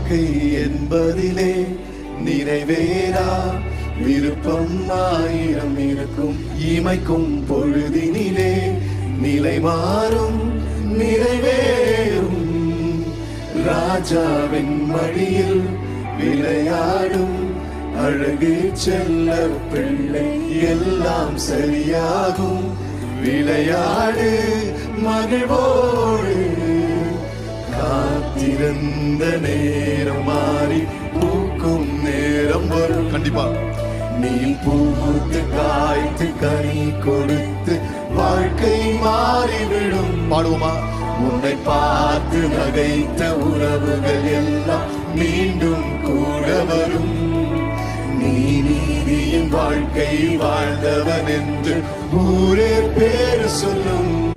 வாழ்க்கை என்பதிலே நிறைவேறா விருப்பம் ஆயிரம் இருக்கும். இமைக்கும் பொழுதினிலே நிலை மாறும் நிறைவேறும். ராஜாவின் மடியில் விளையாடும் அழகு செல்ல பிள்ளை, எல்லாம் சரியாகும். விளையாடு மகிழ்வோடு. காத்திருந்த நேரம் மாறி பூக்கும் நேரம் வரும். கண்டிப்பா நீ பூத்து காய்த்து கனி கொடுத்து வாழ்க்கை மாறிவிடும். பாடுவோமா? உன்னை பார்த்து நகைத்த உறவுகள் எல்லாம் மீண்டும் கூட வரும். நீ நீதியின் வாழ்க்கை வாழ்ந்தவன் என்று ஊரே பேர் சொல்லும்.